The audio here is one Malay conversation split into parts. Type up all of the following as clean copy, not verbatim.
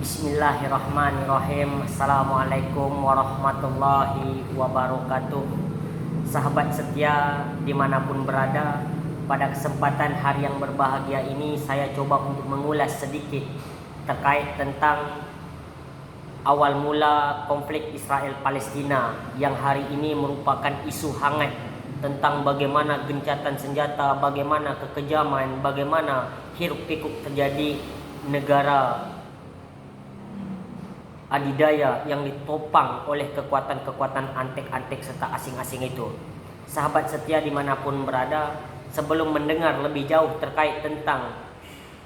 Bismillahirrahmanirrahim. Assalamualaikum warahmatullahi wabarakatuh. Sahabat setia dimanapun berada, pada kesempatan hari yang berbahagia ini saya coba untuk mengulas sedikit terkait tentang awal mula konflik Israel-Palestina yang hari ini merupakan isu hangat tentang bagaimana gencatan senjata, bagaimana kekejaman, bagaimana hiruk pikuk terjadi negara adidaya yang ditopang oleh kekuatan-kekuatan antek-antek serta asing-asing itu. Sahabat setia dimanapun berada, sebelum mendengar lebih jauh terkait tentang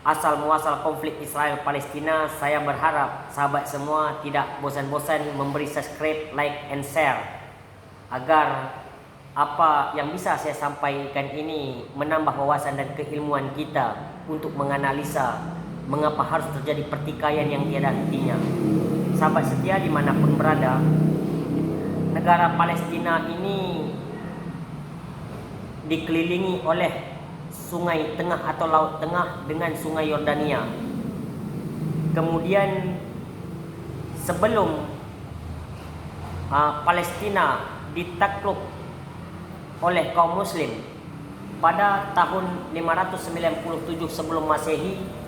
asal muasal konflik Israel-Palestina, saya berharap sahabat semua tidak bosan-bosan memberi subscribe, like, and share agar apa yang bisa saya sampaikan ini menambah wawasan dan keilmuan kita untuk menganalisa mengapa harus terjadi pertikaian yang tiada hentinya. Sahabat setia dimanapun berada, negara Palestina ini dikelilingi oleh sungai tengah atau laut tengah dengan sungai Yordania. Kemudian sebelum Palestina ditakluk oleh kaum muslim pada tahun 597 sebelum Masehi,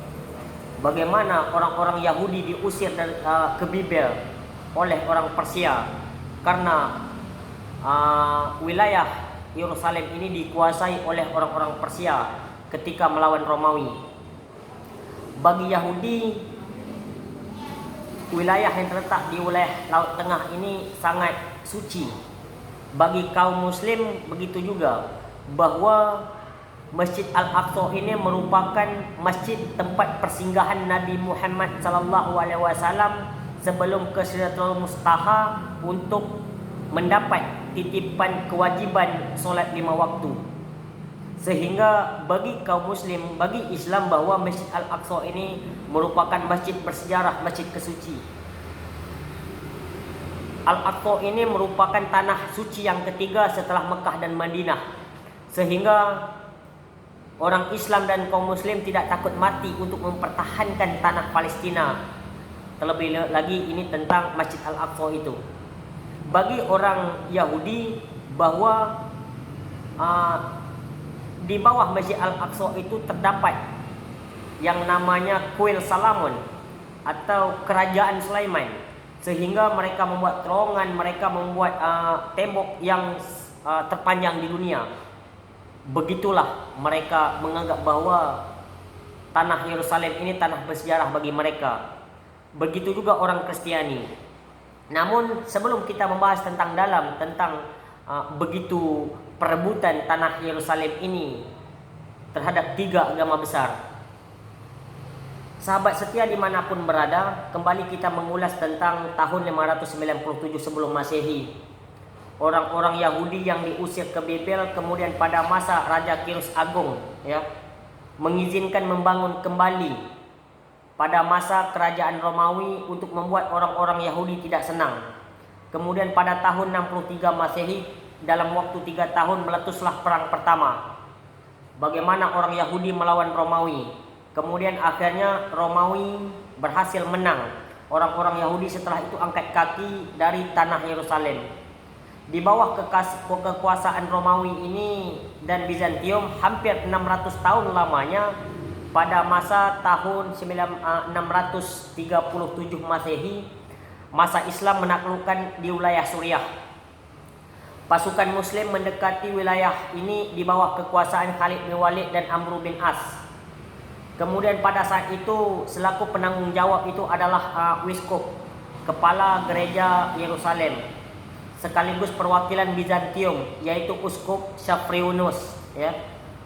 bagaimana orang-orang Yahudi diusir dari, ke Babel oleh orang Persia karena wilayah Yerusalem ini dikuasai oleh orang-orang Persia ketika melawan Romawi. Bagi Yahudi, wilayah yang terletak di wilayah Laut Tengah ini sangat suci. Bagi kaum muslim begitu juga, bahwa Masjid Al-Aqsa ini merupakan masjid tempat persinggahan Nabi Muhammad SAW sebelum ke Sidratul Muntaha untuk mendapat titipan kewajiban solat 5 waktu. Sehingga bagi kaum muslim, bagi Islam, bahwa Masjid Al-Aqsa ini merupakan masjid bersejarah, masjid kesuci. Al-Aqsa ini merupakan tanah suci yang ketiga setelah Mekah dan Madinah. Sehingga orang Islam dan kaum muslim tidak takut mati untuk mempertahankan tanah Palestina. Terlebih lagi ini tentang Masjid Al-Aqsa itu. Bagi orang Yahudi, bahwa di bawah Masjid Al-Aqsa itu terdapat yang namanya Kuil Salamun atau Kerajaan Sulaiman. Sehingga mereka membuat terowongan, mereka membuat tembok yang terpanjang di dunia. Begitulah mereka menganggap bahwa tanah Yerusalem ini tanah bersejarah bagi mereka. Begitu juga orang Kristiani. Namun sebelum kita membahas tentang begitu perebutan tanah Yerusalem ini terhadap 3 agama besar, sahabat setia dimanapun berada, kembali kita mengulas tentang tahun 597 sebelum Masehi. Orang-orang Yahudi yang diusir ke Babel, kemudian pada masa Raja Kirus Agung mengizinkan membangun kembali pada masa kerajaan Romawi untuk membuat orang-orang Yahudi tidak senang. Kemudian pada tahun 63 Masehi, dalam waktu 3 tahun meletuslah perang pertama. Bagaimana orang Yahudi melawan Romawi. Kemudian akhirnya Romawi berhasil menang. Orang-orang Yahudi setelah itu angkat kaki dari tanah Yerusalem. Di bawah kekuasaan Romawi ini dan Bizantium hampir 600 tahun lamanya, pada masa tahun 637 Masehi, masa Islam menaklukkan di wilayah Suriah. Pasukan muslim mendekati wilayah ini di bawah kekuasaan Khalid bin Walid dan Amr bin As. Kemudian pada saat itu selaku penanggung jawab itu adalah Wiskop, kepala gereja Yerusalem, sekaligus perwakilan Bizantium, yaitu Uskup Syafriunus.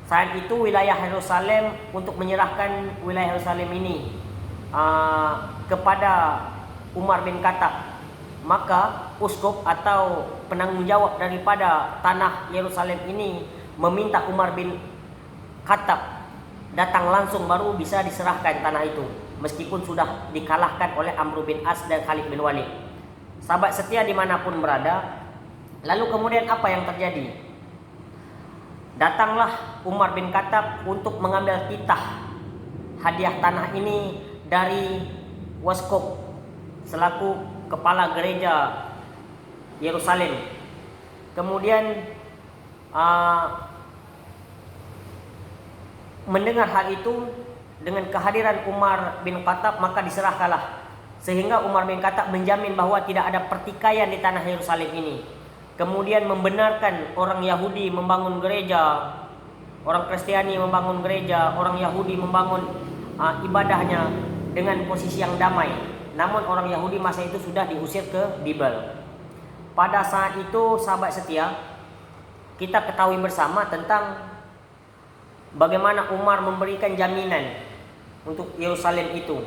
Saat itu wilayah Yerusalem, untuk menyerahkan wilayah Yerusalem ini kepada Umar bin Khattab, maka Uskup atau penanggung jawab daripada tanah Yerusalem ini meminta Umar bin Khattab datang langsung baru bisa diserahkan tanah itu, meskipun sudah dikalahkan oleh Amr bin As dan Khalid bin Walid. Sahabat setia dimanapun berada, lalu kemudian apa yang terjadi? Datanglah Umar bin Khattab untuk mengambil titah hadiah tanah ini dari Waskop selaku kepala gereja Yerusalem. Kemudian mendengar hal itu, dengan kehadiran Umar bin Khattab maka diserahkanlah, sehingga Umar bin Khattab menjamin bahwa tidak ada pertikaian di tanah Yerusalem ini. Kemudian membenarkan orang Yahudi membangun gereja, orang Kristiani membangun gereja, orang Yahudi membangun ibadahnya dengan posisi yang damai. Namun orang Yahudi masa itu sudah diusir ke Dibel. Pada saat itu, sahabat setia, kita ketahui bersama tentang bagaimana Umar memberikan jaminan untuk Yerusalem itu,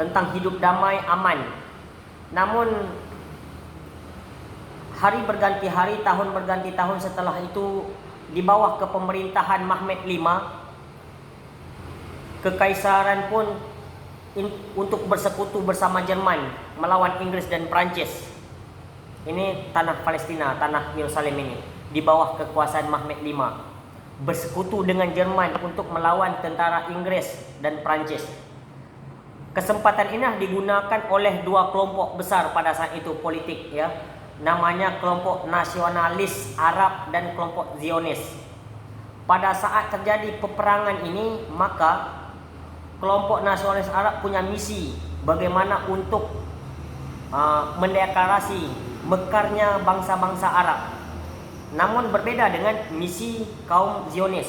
tentang hidup damai, aman. Namun hari berganti hari, tahun berganti tahun setelah itu, di bawah kepemerintahan Mehmed V, kekaisaran pun untuk bersekutu bersama Jerman melawan Inggris dan Prancis. Ini tanah Palestina, tanah Yerusalem ini di bawah kekuasaan Mehmed V, bersekutu dengan Jerman untuk melawan tentara Inggris dan Prancis. Kesempatan ini digunakan oleh dua kelompok besar pada saat itu politik, ya. Namanya kelompok nasionalis Arab dan kelompok Zionis. Pada saat terjadi peperangan ini, maka kelompok nasionalis Arab punya misi bagaimana untuk mendeklarasi mekarnya bangsa-bangsa Arab. Namun berbeda dengan misi kaum Zionis.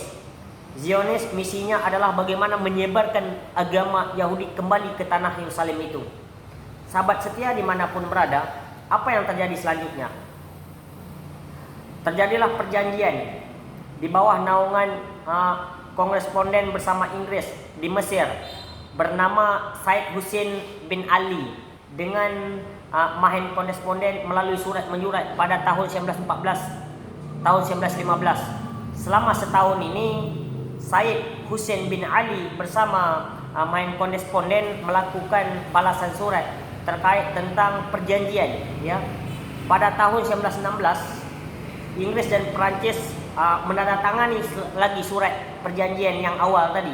Zionis misinya adalah bagaimana menyebarkan agama Yahudi kembali ke tanah Yerusalem itu. Sahabat setia dimanapun berada, apa yang terjadi selanjutnya? Terjadilah perjanjian di bawah naungan koresponden bersama Inggris di Mesir bernama Said Hussein bin Ali dengan mahen koresponden melalui surat menyurat pada tahun 1914, tahun 1915. Selama setahun ini Said Hussein bin Ali bersama mahen koresponden melakukan balasan surat terkait tentang perjanjian, ya. Pada tahun 1916 Inggris dan Perancis menandatangani lagi surat perjanjian yang awal tadi,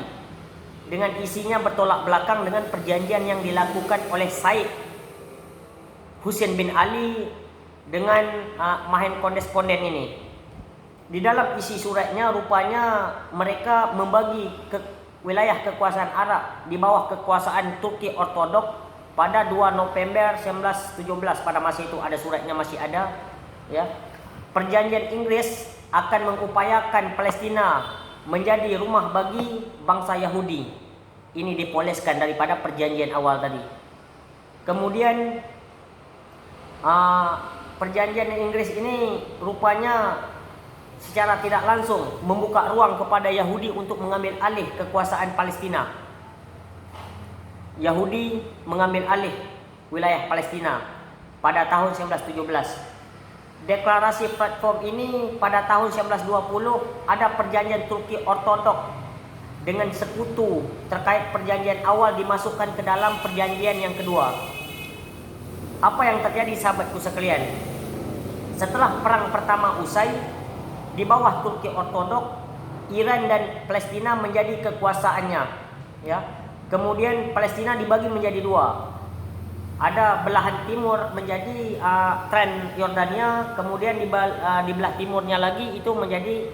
dengan isinya bertolak belakang dengan perjanjian yang dilakukan oleh Said Hussein bin Ali dengan mahen koresponden ini. Di dalam isi suratnya rupanya mereka membagi wilayah kekuasaan Arab di bawah kekuasaan Turki Ortodok pada 2 November 1917. Pada masa itu ada suratnya, masih ada, ya. Perjanjian Inggris akan mengupayakan Palestina menjadi rumah bagi bangsa Yahudi. Ini dipoleskan daripada perjanjian awal tadi. Kemudian perjanjian Inggris ini rupanya secara tidak langsung membuka ruang kepada Yahudi untuk mengambil alih kekuasaan Palestina. Yahudi mengambil alih wilayah Palestina pada tahun 1917. Deklarasi platform ini pada tahun 1920 ada perjanjian Turki Ortodok dengan sekutu terkait perjanjian awal dimasukkan ke dalam perjanjian yang kedua. Apa yang terjadi, sahabatku sekalian? Setelah perang pertama usai, di bawah Turki Ortodok, Iran dan Palestina menjadi kekuasaannya, ya. Kemudian Palestina dibagi menjadi dua. Ada belahan timur menjadi Transjordania, kemudian di belah timurnya lagi itu menjadi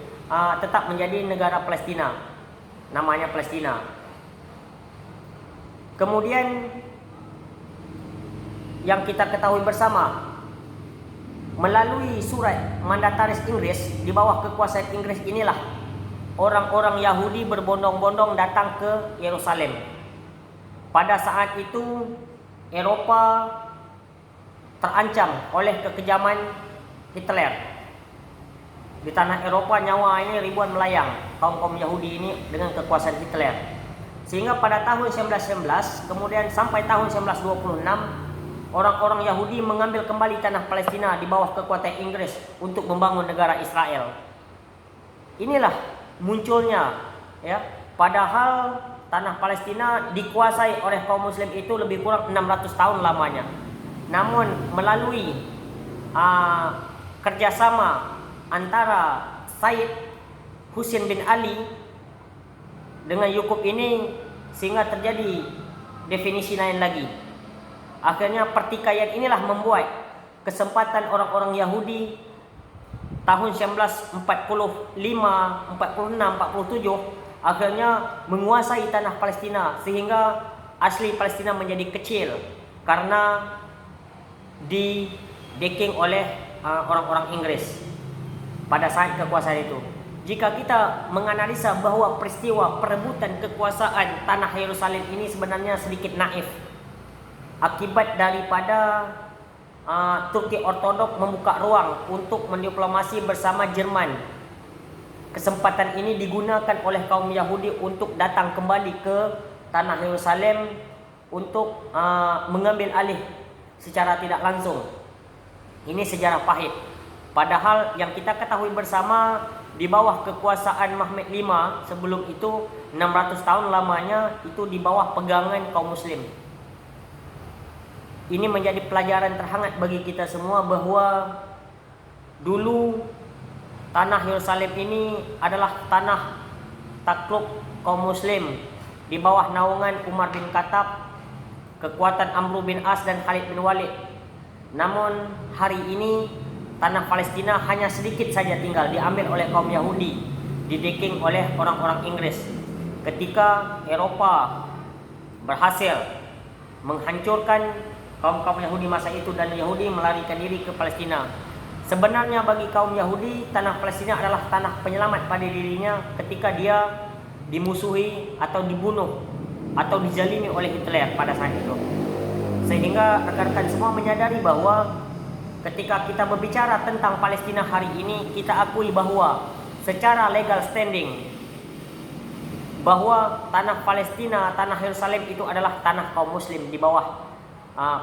tetap menjadi negara Palestina, namanya Palestina. Kemudian yang kita ketahui bersama, melalui surat mandataris Inggris di bawah kekuasaan Inggris inilah orang-orang Yahudi berbondong-bondong datang ke Yerusalem. Pada saat itu Eropa terancam oleh kekejaman Hitler. Di tanah Eropa nyawa ini ribuan melayang kaum Yahudi ini dengan kekuasaan Hitler. Sehingga pada tahun 1919 kemudian sampai tahun 1926 orang-orang Yahudi mengambil kembali tanah Palestina di bawah kekuatan Inggris untuk membangun negara Israel. Inilah munculnya, ya, padahal tanah Palestina dikuasai oleh kaum muslim itu lebih kurang 600 tahun lamanya. Namun melalui kerjasama antara Said Hussein bin Ali dengan Yaqub ini, sehingga terjadi definisi lain lagi. Akhirnya pertikaian inilah membuat kesempatan orang-orang Yahudi tahun 1945, 46, 47 akhirnya menguasai tanah Palestina, sehingga asli Palestina menjadi kecil karena didekking oleh orang-orang Inggris pada saat kekuasaan itu. Jika kita menganalisa bahwa peristiwa perebutan kekuasaan tanah Yerusalem ini sebenarnya sedikit naif, akibat daripada Turki Ortodok membuka ruang untuk mendiplomasi bersama Jerman. Kesempatan ini digunakan oleh kaum Yahudi untuk datang kembali ke tanah Yerusalem untuk mengambil alih secara tidak langsung. Ini sejarah pahit. Padahal yang kita ketahui bersama, di bawah kekuasaan Mehmed V sebelum itu 600 tahun lamanya itu di bawah pegangan kaum muslim. Ini menjadi pelajaran terhangat bagi kita semua bahwa dulu tanah Yerusalem ini adalah tanah takluk kaum muslim di bawah naungan Umar bin Khattab, kekuatan Amr bin As dan Khalid bin Walid. Namun hari ini tanah Palestina hanya sedikit saja tinggal diambil oleh kaum Yahudi, didekking oleh orang-orang Inggris. Ketika Eropa berhasil menghancurkan kaum Yahudi masa itu dan Yahudi melarikan diri ke Palestina. Sebenarnya bagi kaum Yahudi, tanah Palestina adalah tanah penyelamat pada dirinya ketika dia dimusuhi atau dibunuh atau dizalimi oleh Hitler pada saat itu. Sehingga rekan-rekan semua menyadari bahwa ketika kita berbicara tentang Palestina hari ini, kita akui bahwa secara legal standing bahwa tanah Palestina, tanah Yerusalem itu adalah tanah kaum muslim di bawah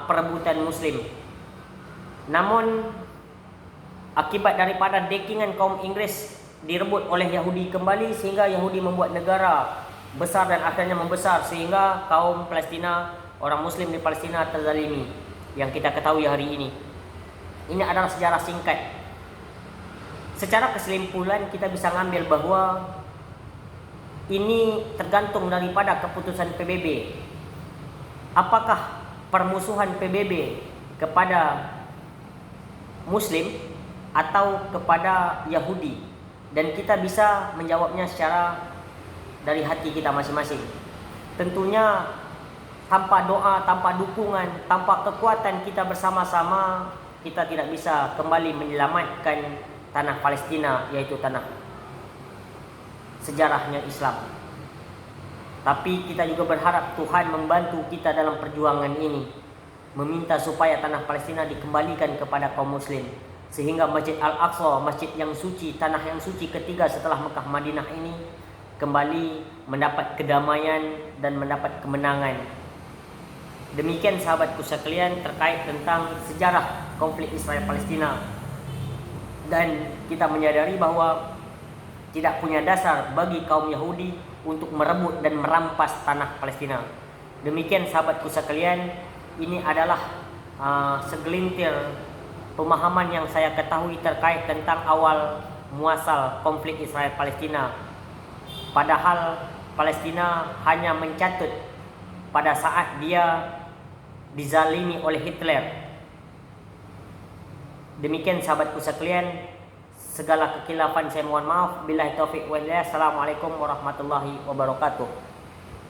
perebutan muslim. Namun akibat daripada dekingan kaum Inggris direbut oleh Yahudi kembali, sehingga Yahudi membuat negara besar dan akhirnya membesar, sehingga kaum Palestina, orang muslim di Palestina terzalimi yang kita ketahui hari ini. Ini adalah sejarah singkat. Secara kesimpulan kita bisa ngambil bahwa ini tergantung daripada keputusan PBB. Apakah permusuhan PBB kepada Muslim atau kepada Yahudi? Dan kita bisa menjawabnya secara dari hati kita masing-masing. Tentunya tanpa doa, tanpa dukungan, tanpa kekuatan kita bersama-sama, kita tidak bisa kembali menyelamatkan tanah Palestina, yaitu tanah sejarahnya Islam. Tapi kita juga berharap Tuhan membantu kita dalam perjuangan ini, meminta supaya tanah Palestina dikembalikan kepada kaum muslim, sehingga Masjid Al-Aqsa, masjid yang suci, tanah yang suci ketiga setelah Mekah Madinah ini kembali mendapat kedamaian dan mendapat kemenangan. Demikian sahabatku sekalian terkait tentang sejarah konflik Israel Palestina. Dan kita menyadari bahwa tidak punya dasar bagi kaum Yahudi untuk merebut dan merampas tanah Palestina. Demikian sahabatku sekalian, ini adalah segelintir pemahaman yang saya ketahui terkait tentang awal muasal konflik Israel Palestina. Padahal Palestina hanya mencatut pada saat dia dizalimi oleh Hitler. Demikian sahabatku sekalian, segala kekilafan saya mohon maaf. Billahi taufiq wal hidayah. Assalamualaikum warahmatullahi wabarakatuh.